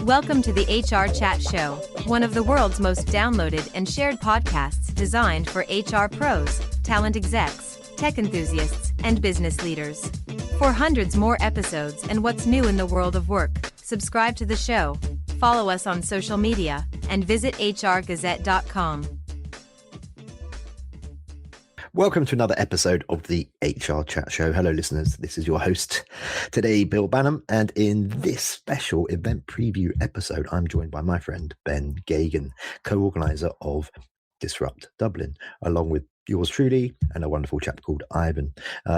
Welcome to the HR Chat Show, one of the world's most downloaded and shared podcasts designed for HR pros, talent execs, tech enthusiasts, and business leaders. For hundreds more episodes and what's new in the world of work, subscribe to the show, follow us on social media, and visit HRgazette.com. Welcome to another episode of the HR Chat Show. Hello, listeners. This is your host today, Bill Banham. And in this special event preview episode, I'm joined by my friend, Ben Geoghegan, co-organizer of Disrupt Dublin, along with yours truly and a wonderful chap called Ivan.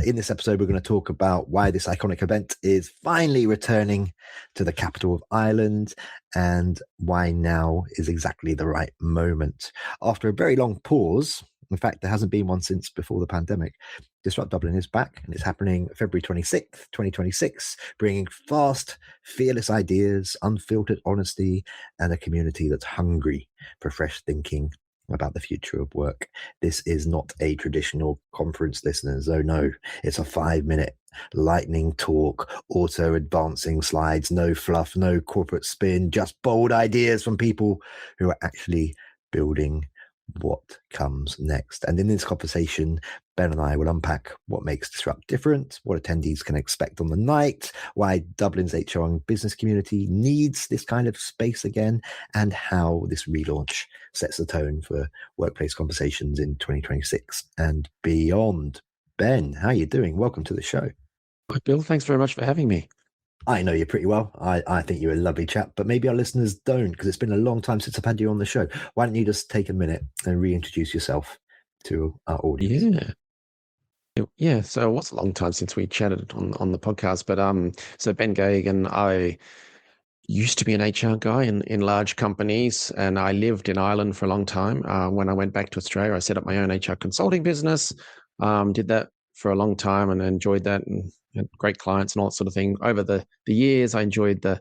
In this episode, we're going to talk about why this iconic event is finally returning to the capital of Ireland and why now is exactly the right moment. After a very long pause, in fact, there hasn't been one since before the pandemic, Disrupt Dublin is back, and it's happening February 26th, 2026, bringing fast, fearless ideas, unfiltered honesty, and a community that's hungry for fresh thinking about the future of work. This is not a traditional conference, listeners. Oh no, it's a 5-minute lightning talk, auto-advancing slides, no fluff, no corporate spin, just bold ideas from people who are actually building what comes next. And in this conversation, Ben and I will unpack what makes Disrupt different, what attendees can expect on the night, why Dublin's HR and business community needs this kind of space again, and how this relaunch sets the tone for workplace conversations in 2026 and beyond. Ben, how are you doing? Welcome to the show. Hi, Bill. Thanks very much for having me. I know you pretty well. I think you're a lovely chap, but maybe our listeners don't, because it's been a long time since I've had you on the show. Why don't you just take a minute and reintroduce yourself to our audience? Yeah. So it was a long time since we chatted on the podcast, but so Ben Geoghegan, I used to be an HR guy in large companies, and I lived in Ireland for a long time. When I went back to Australia, I set up my own HR consulting business, did that for a long time and enjoyed that and had great clients and all that sort of thing. Over the years, I enjoyed the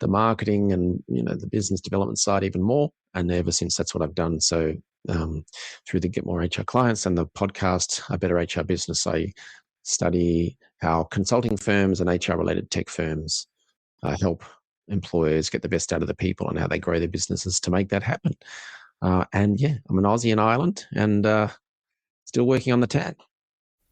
marketing and the business development side even more. And ever since, that's what I've done. So through the Get More HR Clients and the podcast, A Better HR Business, I study how consulting firms and HR-related tech firms help employers get the best out of the people and how they grow their businesses to make that happen. And yeah, I'm an Aussie in Ireland and still working on the tag.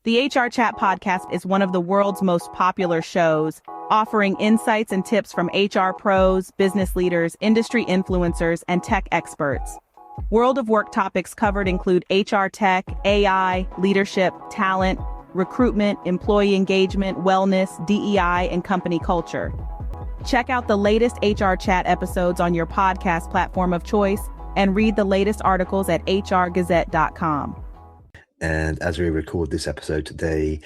The HR Chat podcast is one of the world's most popular shows, offering insights and tips from HR pros, business leaders, industry influencers, and tech experts. World of work topics covered include HR tech, AI, leadership, talent, recruitment, employee engagement, wellness, DEI, and company culture. Check out the latest HR Chat episodes on your podcast platform of choice and read the latest articles at HRgazette.com. And as we record this episode today,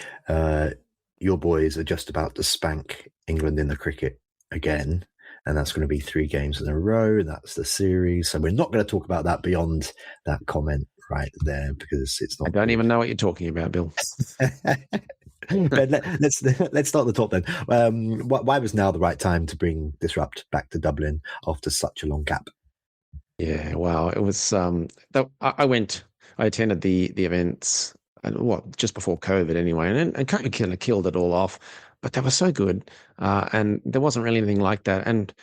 your boys are just about to spank England in the cricket again. And that's going to be 3 games in a row. That's the series. So we're not going to talk about that beyond that comment right there, because it's not. I don't even know what you're talking about, Bill. But let's start at the top then. Why was now the right time to bring Disrupt back to Dublin after such a long gap? Yeah, wow. It was, I attended the events, just before COVID anyway, and kind of killed it all off. But they were so good, and there wasn't really anything like that. And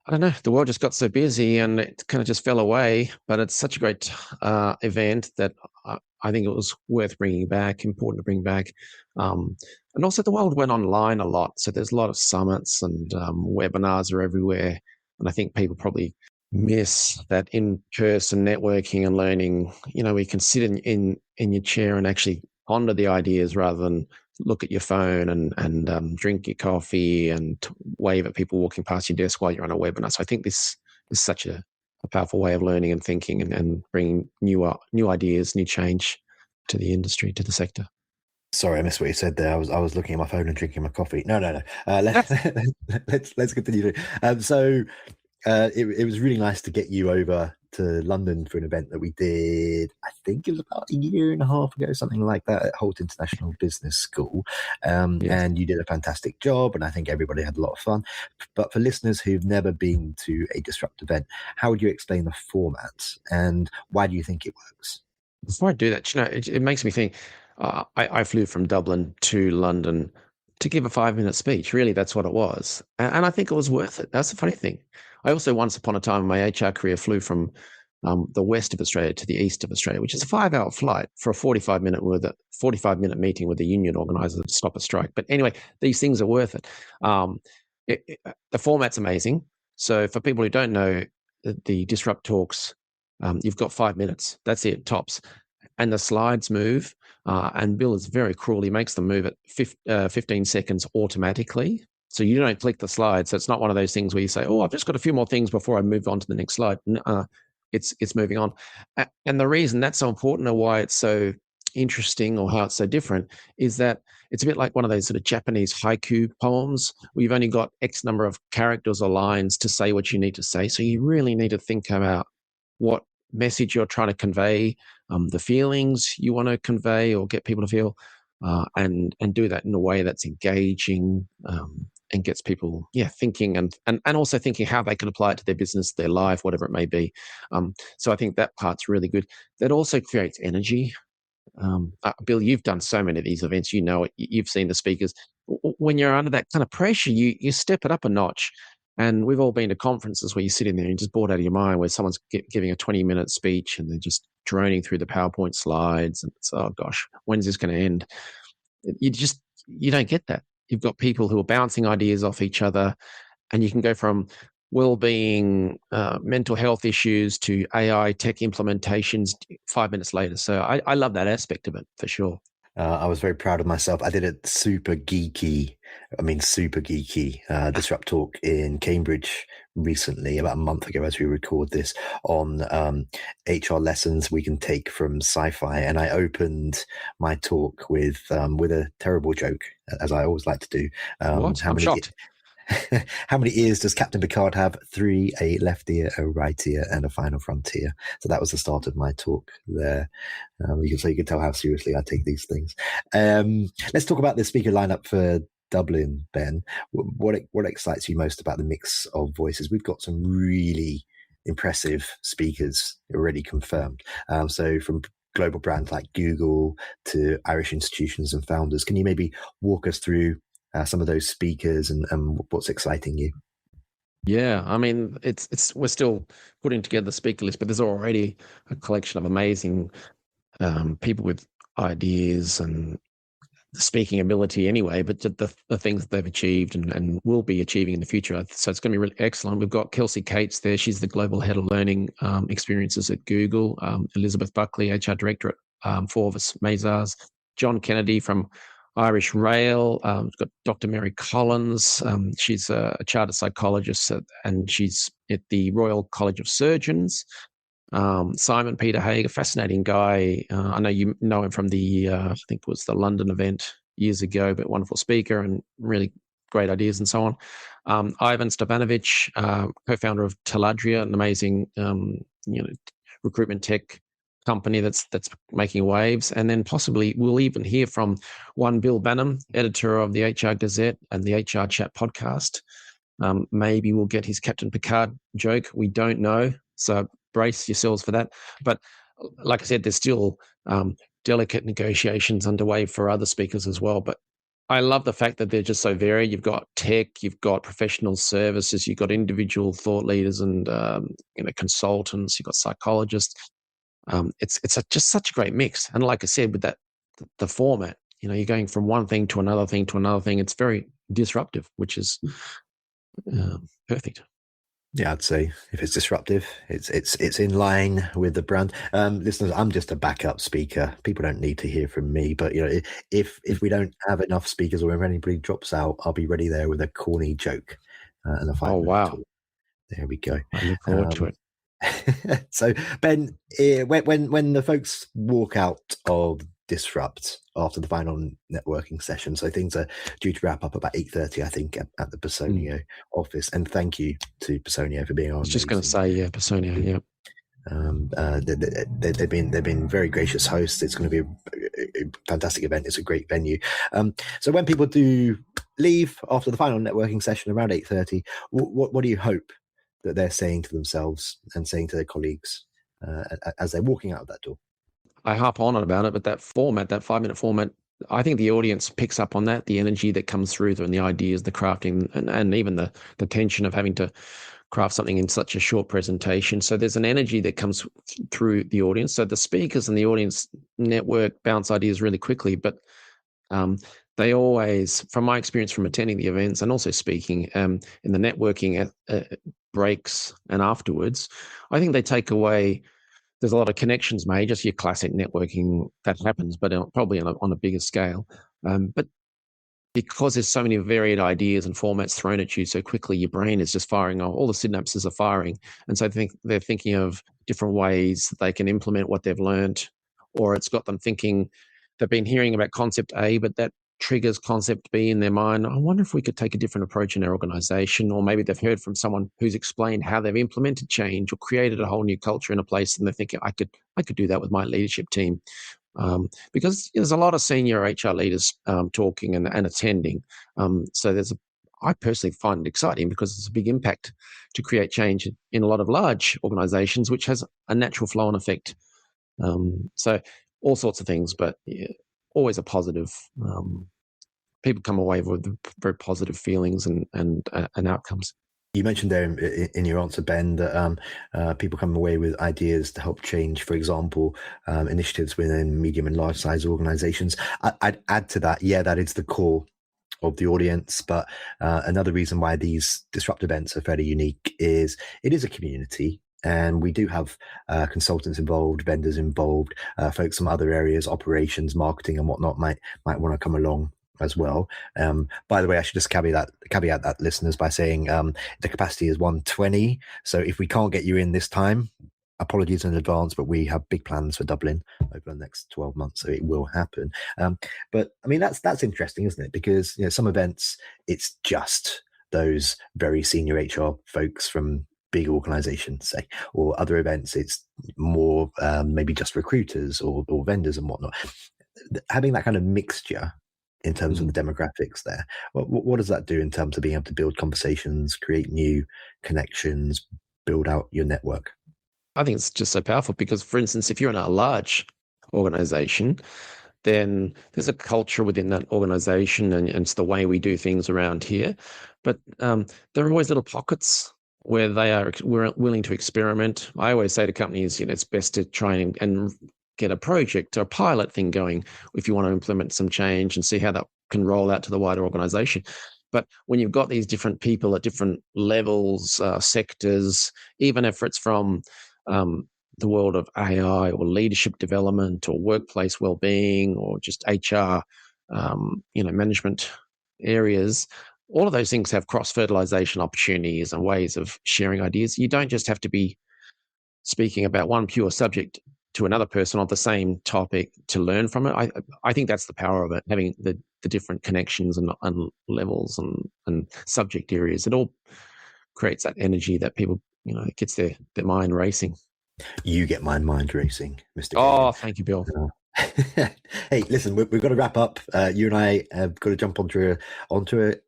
I don't know, the world just got so busy, and it kind of just fell away. But it's such a great event that I think it was worth bringing back, important to bring back. And also, the world went online a lot, so there's a lot of summits and webinars are everywhere. And I think people probably miss that in-person networking and learning. We can sit in your chair and actually ponder the ideas rather than look at your phone and drink your coffee and wave at people walking past your desk while you're on a webinar. So I think this is such a powerful way of learning and thinking and bringing new ideas, new change to the industry, to the sector. Sorry, I missed what you said there. I was looking at my phone and drinking my coffee. No. Let's continue. It was really nice to get you over to London for an event that we did. I think it was about a year and a half ago, something like that, at Holt International Business School. Yes. And you did a fantastic job, and I think everybody had a lot of fun. But for listeners who've never been to a Disrupt event, how would you explain the format and why do you think it works? Before I do that, it makes me think. I flew from Dublin to London to give a 5-minute speech. Really, that's what it was. And I think it was worth it. That's the funny thing. I also, once upon a time in my HR career, flew from the west of Australia to the east of Australia, which is a 5-hour flight for a 45-minute meeting with the union organizer to stop a strike. But anyway, these things are worth it. The format's amazing. So for people who don't know, the Disrupt Talks, you've got 5 minutes. That's it, tops. And the slides move. And Bill is very cruel. He makes them move at 15 seconds automatically. So you don't click the slide. So it's not one of those things where you say, oh, I've just got a few more things before I move on to the next slide. It's moving on. And the reason that's so important, or why it's so interesting, or how it's so different, is that it's a bit like one of those sort of Japanese haiku poems where you've only got X number of characters or lines to say what you need to say. So you really need to think about what message you're trying to convey, the feelings you want to convey or get people to feel, and do that in a way that's engaging, and gets people thinking, and also thinking how they can apply it to their business, their life, whatever it may be. So I think that part's really good. That also creates energy. Bill, you've done so many of these events, you know it, you've seen the speakers. When you're under that kind of pressure, you step it up a notch. And we've all been to conferences where you're sitting there and just bored out of your mind, where someone's giving a 20-minute speech and they're just droning through the PowerPoint slides, and it's, oh gosh, when's this going to end? You don't get that. You've got people who are bouncing ideas off each other, and you can go from well-being, mental health issues to AI tech implementations 5 minutes later. So I love that aspect of it for sure. I was very proud of myself. I did a super geeky Disrupt Talk in Cambridge recently, about a month ago as we record this, on HR lessons we can take from sci-fi. And I opened my talk with a terrible joke, as I always like to do. What? I'm shocked. How many ears does Captain Picard have? 3, a left ear, a right ear, and a final frontier. So that was the start of my talk there. You can tell how seriously I take these things. Let's talk about the speaker lineup for Dublin, Ben. What excites you most about the mix of voices? We've got some really impressive speakers already confirmed. So from global brands like Google to Irish institutions and founders, can you maybe walk us through some of those speakers and what's exciting you? Yeah, I mean, we're still putting together the speaker list, but there's already a collection of amazing people with ideas and speaking ability anyway, but the things that they've achieved and will be achieving in the future. So it's going to be really excellent. We've got Kelsey Cates there. She's the Global Head of Learning Experiences at Google. Elizabeth Buckley, HR Director at Forvis Mazars. John Kennedy from Irish Rail. We've got Dr. Mary Collins. She's a chartered psychologist and she's at the Royal College of Surgeons. Simon Peter Haig, a fascinating guy. I know you know him from the, I think it was the London event years ago, but wonderful speaker and really great ideas and so on. Ivan Stevanovic, co-founder of Teladria, an amazing recruitment tech company that's making waves. And then possibly we'll even hear from one Bill Banham, editor of the HR Gazette and the HRchat podcast. Maybe we'll get his Captain Picard joke. We don't know. So brace yourselves for that. But like I said, there's still delicate negotiations underway for other speakers as well. But I love the fact that they're just so varied. You've got tech, you've got professional services, you've got individual thought leaders and consultants, you've got psychologists. It's just such a great mix. And like I said, with that, the format, you're going from one thing to another thing to another thing. It's very disruptive, which is perfect. Yeah, I'd say if it's disruptive, it's in line with the brand. Listeners, I'm just a backup speaker. People don't need to hear from me, but if we don't have enough speakers or if anybody drops out, I'll be ready there with a corny joke and a 5-minute talk. There we go. I look forward to it. So Ben, when the folks walk out of Disrupt after the final networking session, so things are due to wrap up about 8:30, I think, at the Personio office. And thank you to Personio for being on. I was just going to say, Personio, they've been very gracious hosts. It's going to be a fantastic event. It's a great venue. So when people do leave after the final networking session around 8:30, what do you hope that they're saying to themselves and saying to their colleagues as they're walking out of that door? I harp on about it, but that 5-minute format I think the audience picks up on that, the energy that comes through and the ideas, the crafting, and even the tension of having to craft something in such a short presentation. So there's an energy that comes through the audience. So the speakers and the audience network, bounce ideas really quickly, but they always, from my experience from attending the events and also speaking in the networking breaks and afterwards, I think they take away, there's a lot of connections made, just your classic networking that happens, but probably on a bigger scale. But because there's so many varied ideas and formats thrown at you so quickly, your brain is just firing off, all the synapses are firing. And so they're thinking of different ways that they can implement what they've learned, or it's got them thinking, they've been hearing about concept A, but that triggers concept B in their mind. I wonder if we could take a different approach in our organization, or maybe they've heard from someone who's explained how they've implemented change or created a whole new culture in a place, and they're thinking, I could do that with my leadership team. Because there's a lot of senior HR leaders talking and attending. So I personally find it exciting because it's a big impact to create change in a lot of large organizations, which has a natural flow and effect. So all sorts of things, but yeah, always a positive. People come away with very positive feelings and outcomes. You mentioned there in your answer, Ben, that people come away with ideas to help change, for example, initiatives within medium and large size organizations. I'd add to that, that is the core of the audience. But another reason why these disrupt events are fairly unique is it is a community. And we do have consultants involved, vendors involved, folks from other areas, operations, marketing and whatnot might want to come along as well. By the way, I should just caveat that listeners by saying the capacity is 120. So if we can't get you in this time, apologies in advance, but we have big plans for Dublin over the next 12 months, so it will happen. But I mean, that's interesting, isn't it? Because some events, it's just those very senior HR folks from big organizations, say, or other events, it's more maybe just recruiters or vendors and whatnot. Having that kind of mixture in terms of the demographics there, what does that do in terms of being able to build conversations, create new connections, build out your network? I think it's just so powerful because, for instance, if you're in a large organization, then there's a culture within that organization and it's the way we do things around here. But there are always little pockets where we're willing to experiment. I always say to companies, it's best to try and get a project or a pilot thing going if you want to implement some change and see how that can roll out to the wider organization. But when you've got these different people at different levels, sectors, even if it's from the world of AI or leadership development or workplace well-being or just HR, management areas, all of those things have cross-fertilization opportunities and ways of sharing ideas. You don't just have to be speaking about one pure subject to another person on the same topic to learn from it. I think that's the power of it, having the different connections and levels and subject areas. It all creates that energy that people, it gets their mind racing. You get my mind racing, Mr. Oh, thank you, Bill. Hey, listen, we've got to wrap up. You and I have got to jump onto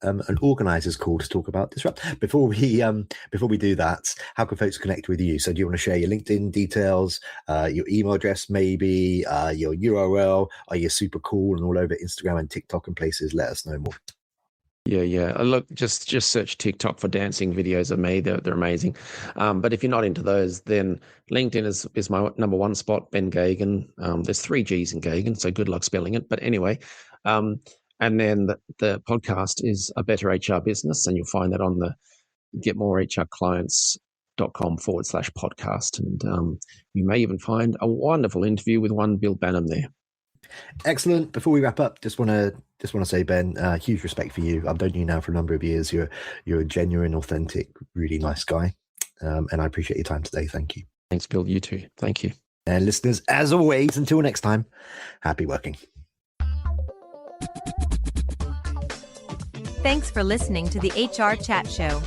an organizer's call to talk about Disrupt. Before we do that, how can folks connect with you? So do you want to share your LinkedIn details, your email address, maybe your URL? Are you super cool and all over Instagram and TikTok and places? Let us know more. Yeah. Look, just search TikTok for dancing videos of me. They're amazing. But if you're not into those, then LinkedIn is my number one spot, Ben Geoghegan. There's 3 G's in Geoghegan, so good luck spelling it. But anyway, and then the podcast is A Better HR Business, and you'll find that on the getmorehrclients.com/podcast. And you may even find a wonderful interview with one Bill Banham there. Excellent. Before we wrap up, just want to say, Ben, huge respect for you. I've known you now for a number of years. You're a genuine, authentic, really nice guy, and I appreciate your time today. Thank you. Thanks, Bill. You too. Thank you. And listeners, as always, until next time, happy working. Thanks for listening to the HR Chat Show.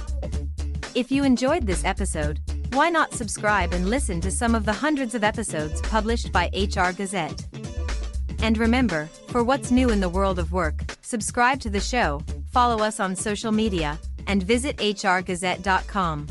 If you enjoyed this episode, why not subscribe and listen to some of the hundreds of episodes published by HR Gazette? And remember, for what's new in the world of work, subscribe to the show, follow us on social media, and visit hrgazette.com.